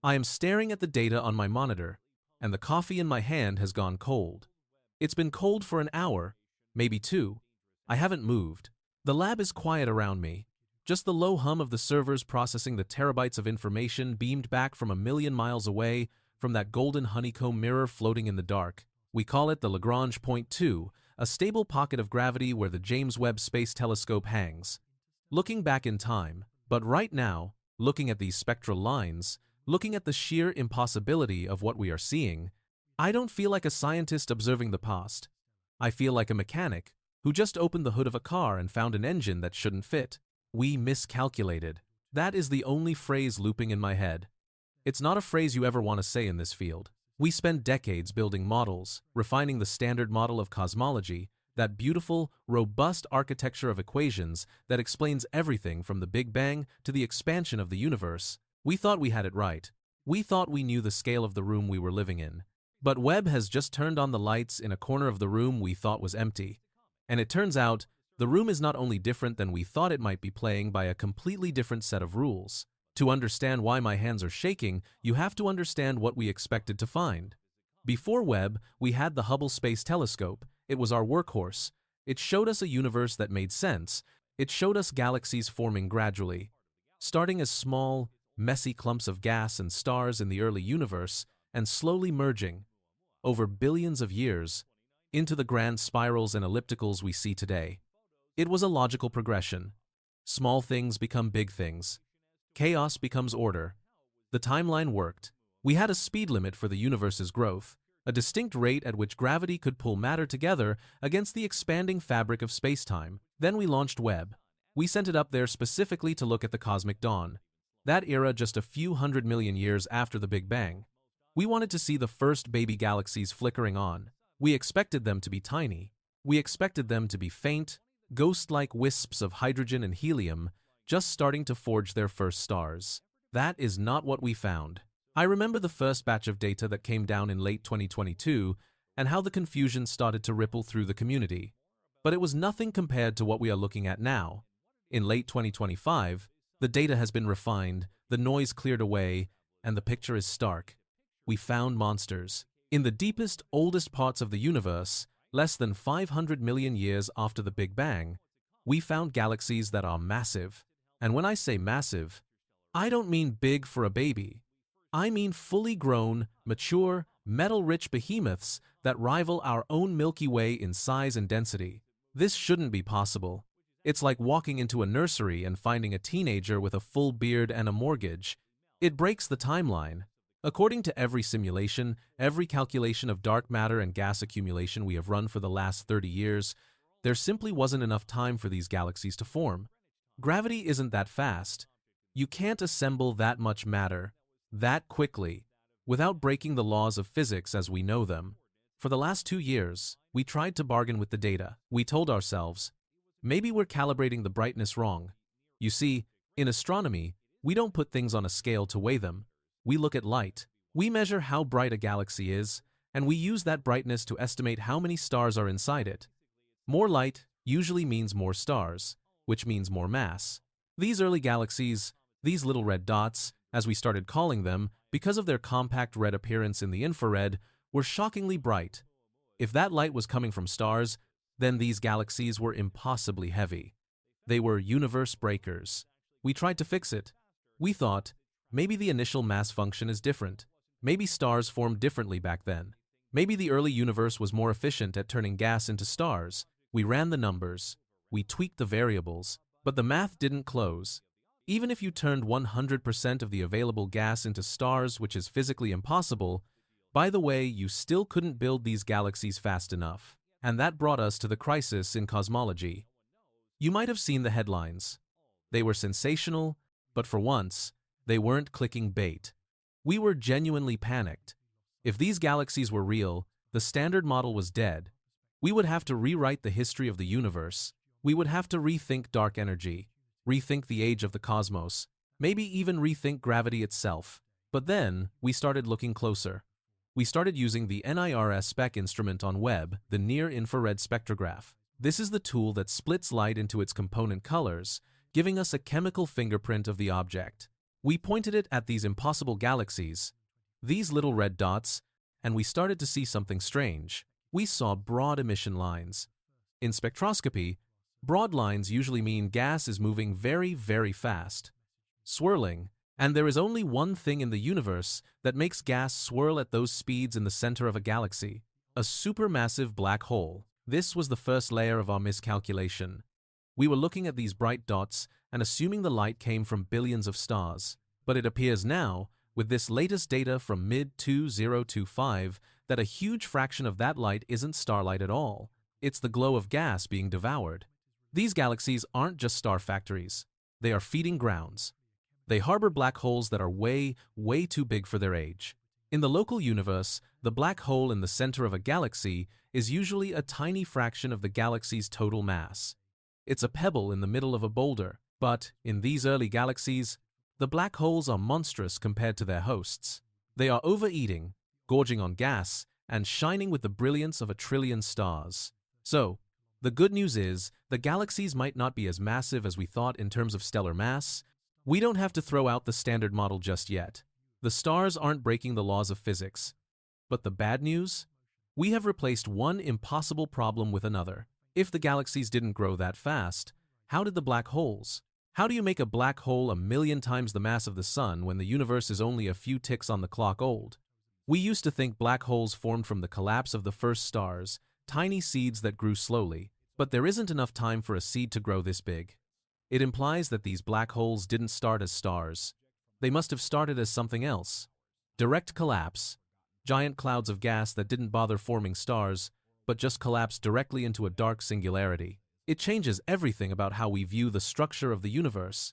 I am staring at the data on my monitor, and the coffee in my hand has gone cold. It's been cold for an hour, maybe two. I haven't moved. The lab is quiet around me. Just the low hum of the servers processing the terabytes of information beamed back from a million miles away from that golden honeycomb mirror floating in the dark. We call it the Lagrange Point 2, a stable pocket of gravity where the James Webb Space Telescope hangs. Looking back in time, but right now, looking at these spectral lines, looking at the sheer impossibility of what we are seeing, I don't feel like a scientist observing the past. I feel like a mechanic who just opened the hood of a car and found an engine that shouldn't fit. We miscalculated. That is the only phrase looping in my head. It's not a phrase you ever want to say in this field. We spend decades building models, refining the standard model of cosmology, that beautiful, robust architecture of equations that explains everything from the Big Bang to the expansion of the universe. We thought we had it right. We thought we knew the scale of the room we were living in. But Webb has just turned on the lights in a corner of the room we thought was empty. And it turns out, the room is not only different than we thought it might be playing by a completely different set of rules. To understand why my hands are shaking, you have to understand what we expected to find. Before Webb, we had the Hubble Space Telescope. It was our workhorse. It showed us a universe that made sense. It showed us galaxies forming gradually, starting as small, messy clumps of gas and stars in the early universe, and slowly merging, over billions of years, into the grand spirals and ellipticals we see today. It was a logical progression. Small things become big things. Chaos becomes order. The timeline worked. We had a speed limit for the universe's growth, a distinct rate at which gravity could pull matter together against the expanding fabric of space-time. Then we launched Webb. We sent it up there specifically to look at the cosmic dawn. That era just a few 100 million years after the Big Bang. We wanted to see the first baby galaxies flickering on. We expected them to be tiny. We expected them to be faint, ghost-like wisps of hydrogen and helium, just starting to forge their first stars. That is not what we found. I remember the first batch of data that came down in late 2022 and how the confusion started to ripple through the community. But it was nothing compared to what we are looking at now. In late 2025, the data has been refined, the noise cleared away, and the picture is stark. We found monsters. In the deepest, oldest parts of the universe, less than 500 million years after the Big Bang, we found galaxies that are massive. And when I say massive, I don't mean big for a baby. I mean fully grown, mature, metal-rich behemoths that rival our own Milky Way in size and density. This shouldn't be possible. It's like walking into a nursery and finding a teenager with a full beard and a mortgage. It breaks the timeline. According to every simulation, every calculation of dark matter and gas accumulation we have run for the last 30 years, there simply wasn't enough time for these galaxies to form. Gravity isn't that fast. You can't assemble that much matter that quickly without breaking the laws of physics as we know them. For the last 2 years, we tried to bargain with the data. We told ourselves, maybe we're calibrating the brightness wrong. You see, in astronomy, we don't put things on a scale to weigh them. We look at light. We measure how bright a galaxy is, and we use that brightness to estimate how many stars are inside it. More light usually means more stars, which means more mass. These early galaxies, these little red dots, as we started calling them, because of their compact red appearance in the infrared, were shockingly bright. If that light was coming from stars, then these galaxies were impossibly heavy. They were universe breakers. We tried to fix it. We thought, maybe the initial mass function is different. Maybe stars formed differently back then. Maybe the early universe was more efficient at turning gas into stars. We ran the numbers. We tweaked the variables. But the math didn't close. Even if you turned 100% of the available gas into stars, which is physically impossible, by the way, you still couldn't build these galaxies fast enough. And that brought us to the crisis in cosmology. You might have seen the headlines. They were sensational, but for once, they weren't clicking bait. We were genuinely panicked. If these galaxies were real, the standard model was dead. We would have to rewrite the history of the universe. We would have to rethink dark energy, rethink the age of the cosmos, maybe even rethink gravity itself. But then, we started looking closer. We started using the NIRS spec instrument on Webb, the near-infrared spectrograph. This is the tool that splits light into its component colors, giving us a chemical fingerprint of the object. We pointed it at these impossible galaxies, these little red dots, and we started to see something strange. We saw broad emission lines. In spectroscopy, broad lines usually mean gas is moving very, very fast, swirling, and there is only one thing in the universe that makes gas swirl at those speeds in the center of a galaxy: a supermassive black hole. This was the first layer of our miscalculation. We were looking at these bright dots and assuming the light came from billions of stars. But it appears now, with this latest data from mid-2025, that a huge fraction of that light isn't starlight at all. It's the glow of gas being devoured. These galaxies aren't just star factories. They are feeding grounds. They harbor black holes that are way, way too big for their age. In the local universe, the black hole in the center of a galaxy is usually a tiny fraction of the galaxy's total mass. It's a pebble in the middle of a boulder, but in these early galaxies, the black holes are monstrous compared to their hosts. They are overeating, gorging on gas, and shining with the brilliance of a trillion stars. So, the good news is, the galaxies might not be as massive as we thought in terms of stellar mass. We don't have to throw out the standard model just yet. The stars aren't breaking the laws of physics. But the bad news? We have replaced one impossible problem with another. If the galaxies didn't grow that fast, how did the black holes? How do you make a black hole 1,000,000 times the mass of the sun when the universe is only a few ticks on the clock old? We used to think black holes formed from the collapse of the first stars, tiny seeds that grew slowly, but there isn't enough time for a seed to grow this big. It implies that these black holes didn't start as stars. They must have started as something else. Direct collapse. Giant clouds of gas that didn't bother forming stars, but just collapsed directly into a dark singularity. It changes everything about how we view the structure of the universe.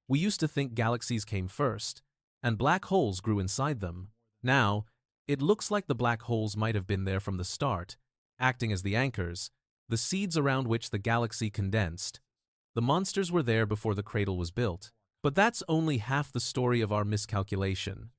We used to think galaxies came first, and black holes grew inside them. Now, it looks like the black holes might have been there from the start, acting as the anchors, the seeds around which the galaxy condensed. The monsters were there before the cradle was built. But that's only half the story of our miscalculation.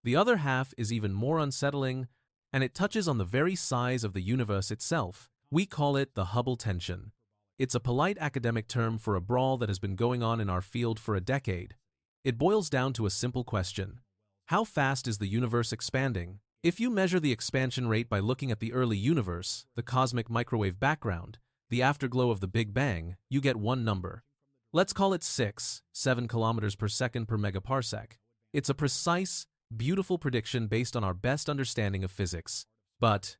The other half is even more unsettling, and it touches on the very size of the universe itself. We call it the Hubble tension. It's a polite academic term for a brawl that has been going on in our field for a decade. It boils down to a simple question: how fast is the universe expanding? If you measure the expansion rate by looking at the early universe, the cosmic microwave background, the afterglow of the Big Bang, you get one number. Let's call it 7 kilometers per second per megaparsec. It's a precise, beautiful prediction based on our best understanding of physics. But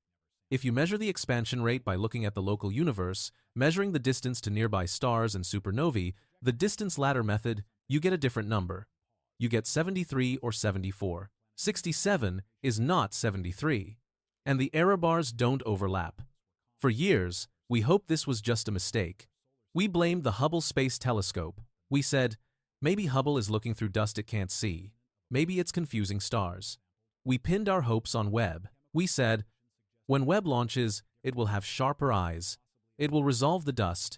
if you measure the expansion rate by looking at the local universe, measuring the distance to nearby stars and supernovae, the distance ladder method, you get a different number. You get 73 or 74. 67 is not 73. And the error bars don't overlap. For years, we hoped this was just a mistake. We blamed the Hubble Space Telescope. We said, maybe Hubble is looking through dust it can't see. Maybe it's confusing stars. We pinned our hopes on Webb. We said, when Webb launches, it will have sharper eyes. It will resolve the dust.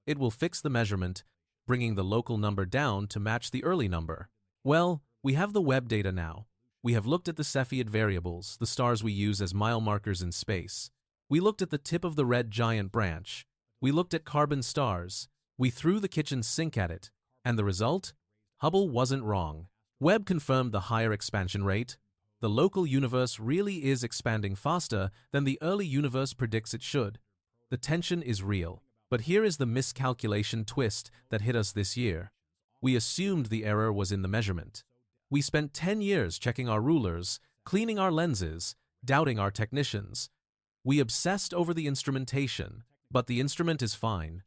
It will fix the measurement, bringing the local number down to match the early number. Well, we have the Webb data now. We have looked at the Cepheid variables, the stars we use as mile markers in space. We looked at the tip of the red giant branch. We looked at carbon stars. We threw the kitchen sink at it. And the result? Hubble wasn't wrong. Webb confirmed the higher expansion rate. The local universe really is expanding faster than the early universe predicts it should. The tension is real. But here is the miscalculation twist that hit us this year. We assumed the error was in the measurement. We spent 10 years checking our rulers, cleaning our lenses, doubting our technicians. We obsessed over the instrumentation, but the instrument is fine.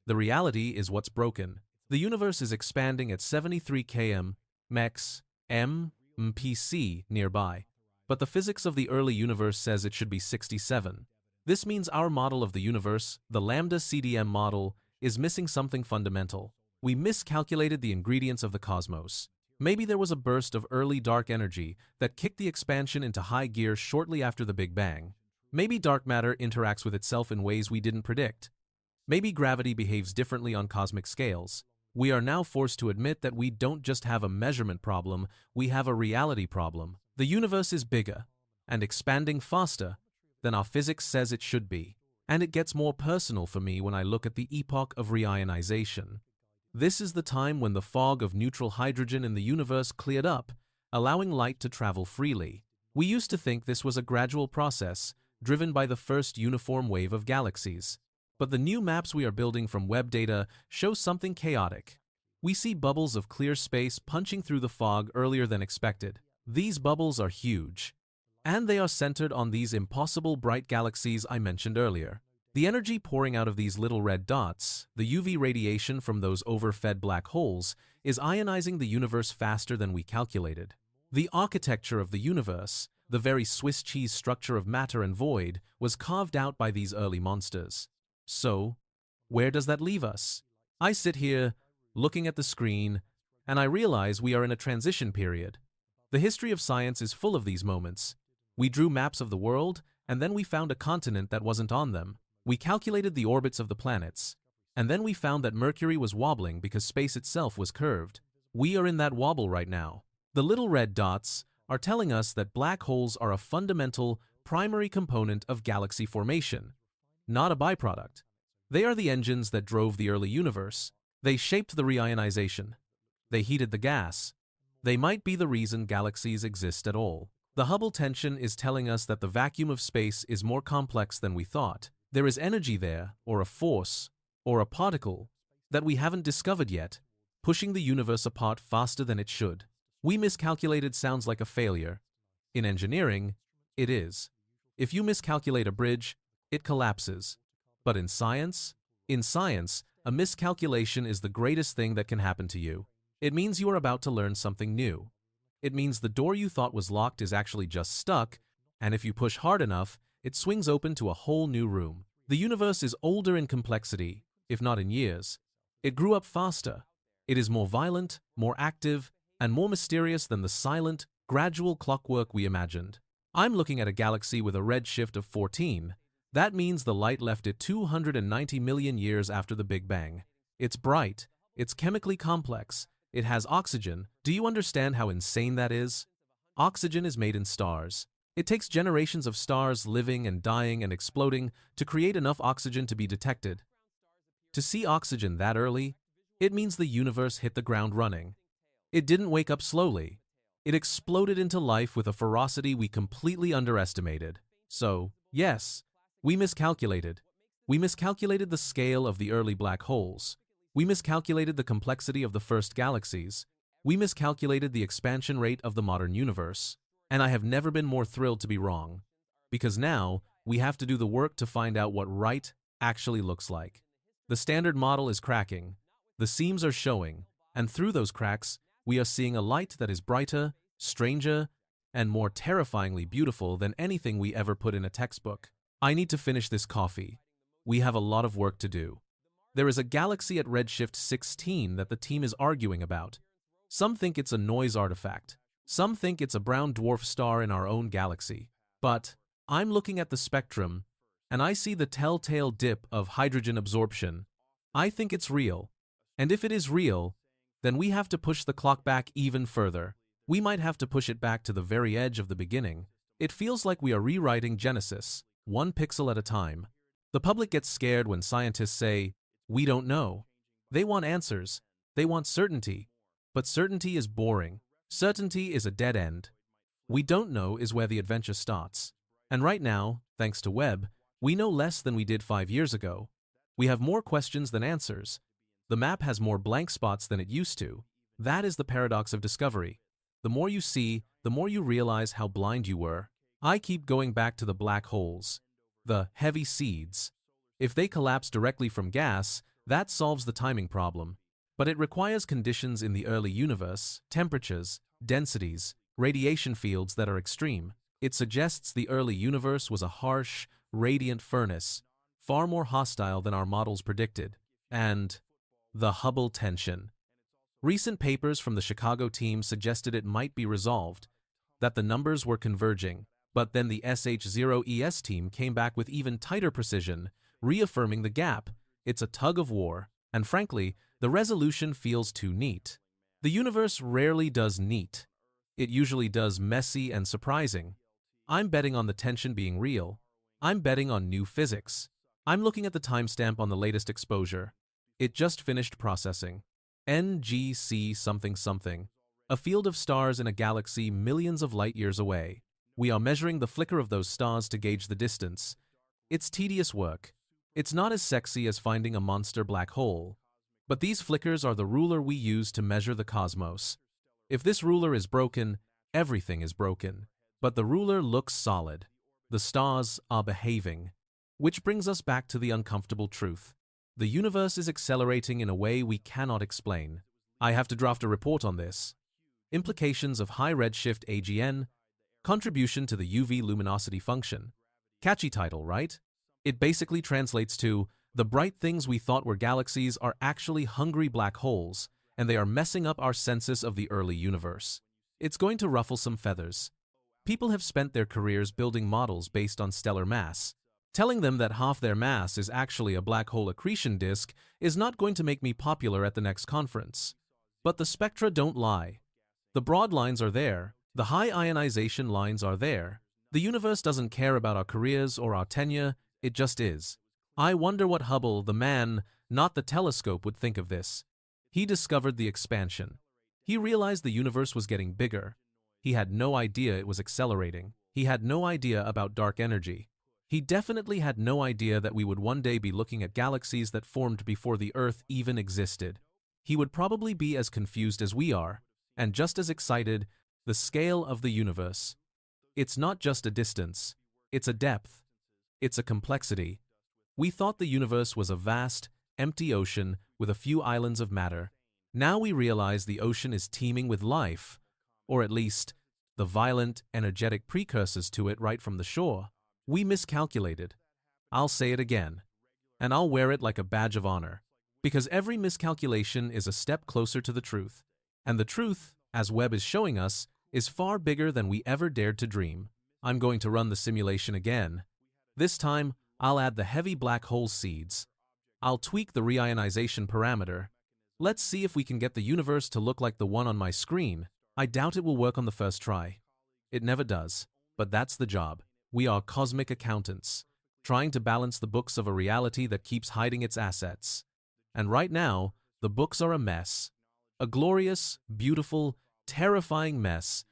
The reality is what's broken. The universe is expanding at 73 km, mex, mpc nearby, but the physics of the early universe says it should be 67. This means our model of the universe, the lambda CDM model, is missing something fundamental. We miscalculated the ingredients of the cosmos. Maybe there was a burst of early dark energy that kicked the expansion into high gear shortly after the Big Bang. Maybe dark matter interacts with itself in ways we didn't predict. Maybe gravity behaves differently on cosmic scales. We are now forced to admit that we don't just have a measurement problem, we have a reality problem. The universe is bigger and expanding faster than our physics says it should be. And it gets more personal for me when I look at the epoch of reionization. This is the time when the fog of neutral hydrogen in the universe cleared up, allowing light to travel freely. We used to think this was a gradual process, driven by the first uniform wave of galaxies. But the new maps we are building from web data show something chaotic. We see bubbles of clear space punching through the fog earlier than expected. These bubbles are huge, and they are centered on these impossible bright galaxies I mentioned earlier. The energy pouring out of these little red dots, the UV radiation from those overfed black holes, is ionizing the universe faster than we calculated. The architecture of the universe, the very Swiss cheese structure of matter and void, was carved out by these early monsters. So, where does that leave us? I sit here, looking at the screen, and I realize we are in a transition period. The history of science is full of these moments. We drew maps of the world, and then we found a continent that wasn't on them. We calculated the orbits of the planets, and then we found that Mercury was wobbling because space itself was curved. We are in that wobble right now. The little red dots are telling us that black holes are a fundamental, primary component of galaxy formation, not a byproduct. They are the engines that drove the early universe. They shaped the reionization. They heated the gas. They might be the reason galaxies exist at all. The Hubble tension is telling us that the vacuum of space is more complex than we thought. There is energy there, or a force, or a particle, that we haven't discovered yet, pushing the universe apart faster than it should. We miscalculated sounds like a failure. In engineering, it is. If you miscalculate a bridge, it collapses. But in science, a miscalculation is the greatest thing that can happen to you. It means you are about to learn something new. It means the door you thought was locked is actually just stuck, and if you push hard enough, it swings open to a whole new room. The universe is older in complexity, if not in years. It grew up faster. It is more violent, more active, and more mysterious than the silent, gradual clockwork we imagined. I'm looking at a galaxy with a redshift of 14. That means the light left it 290 million years after the Big Bang. It's bright. It's chemically complex. It has oxygen. Do you understand how insane that is? Oxygen is made in stars. It takes generations of stars living and dying and exploding to create enough oxygen to be detected. To see oxygen that early, it means the universe hit the ground running. It didn't wake up slowly. It exploded into life with a ferocity we completely underestimated. So, yes, we miscalculated. We miscalculated the scale of the early black holes. We miscalculated the complexity of the first galaxies. We miscalculated the expansion rate of the modern universe. And I have never been more thrilled to be wrong. Because now, we have to do the work to find out what right actually looks like. The standard model is cracking. The seams are showing. And through those cracks, we are seeing a light that is brighter, stranger, and more terrifyingly beautiful than anything we ever put in a textbook. I need to finish this coffee. We have a lot of work to do. There is a galaxy at redshift 16 that the team is arguing about. Some think it's a noise artifact. Some think it's a brown dwarf star in our own galaxy. But I'm looking at the spectrum, and I see the telltale dip of hydrogen absorption. I think it's real. And if it is real, then we have to push the clock back even further. We might have to push it back to the very edge of the beginning. It feels like we are rewriting Genesis, one pixel at a time. The public gets scared when scientists say, "We don't know." They want answers. They want certainty. But certainty is boring. Certainty is a dead end. We don't know is where the adventure starts. And right now, thanks to Webb, we know less than we did 5 years ago. We have more questions than answers. The map has more blank spots than it used to. That is the paradox of discovery. The more you see, the more you realize how blind you were. I keep going back to the black holes, the heavy seeds. If they collapse directly from gas, that solves the timing problem. But it requires conditions in the early universe, temperatures, densities, radiation fields that are extreme. It suggests the early universe was a harsh, radiant furnace, far more hostile than our models predicted. And the Hubble tension. Recent papers from the Chicago team suggested it might be resolved, that the numbers were converging, but then the SH0ES team came back with even tighter precision, reaffirming the gap. It's a tug of war, and frankly, the resolution feels too neat. The universe rarely does neat. It usually does messy and surprising. I'm betting on the tension being real. I'm betting on new physics. I'm looking at the timestamp on the latest exposure. It just finished processing. NGC something something. A field of stars in a galaxy millions of light years away. We are measuring the flicker of those stars to gauge the distance. It's tedious work. It's not as sexy as finding a monster black hole. But these flickers are the ruler we use to measure the cosmos. If this ruler is broken, everything is broken. But the ruler looks solid. The stars are behaving. Which brings us back to the uncomfortable truth. The universe is accelerating in a way we cannot explain. I have to draft a report on this. Implications of high redshift AGN, contribution to the UV luminosity function. Catchy title, right? It basically translates to, the bright things we thought were galaxies are actually hungry black holes, and they are messing up our census of the early universe. It's going to ruffle some feathers. People have spent their careers building models based on stellar mass. Telling them that half their mass is actually a black hole accretion disk is not going to make me popular at the next conference. But the spectra don't lie. The broad lines are there. The high ionization lines are there. The universe doesn't care about our careers or our tenure. It just is. I wonder what Hubble, the man, not the telescope, would think of this. He discovered the expansion. He realized the universe was getting bigger. He had no idea it was accelerating. He had no idea about dark energy. He definitely had no idea that we would one day be looking at galaxies that formed before the Earth even existed. He would probably be as confused as we are, and just as excited. The scale of the universe. It's not just a distance. It's a depth. It's a complexity. We thought the universe was a vast, empty ocean with a few islands of matter. Now we realize the ocean is teeming with life, or at least, the violent, energetic precursors to it right from the shore. We miscalculated. I'll say it again. And I'll wear it like a badge of honor. Because every miscalculation is a step closer to the truth. And the truth, as Webb is showing us, is far bigger than we ever dared to dream. I'm going to run the simulation again. This time, I'll add the heavy black hole seeds. I'll tweak the reionization parameter. Let's see if we can get the universe to look like the one on my screen. I doubt it will work on the first try. It never does, but that's the job. We are cosmic accountants, trying to balance the books of a reality that keeps hiding its assets. And right now, the books are a mess. A glorious, beautiful, terrifying mess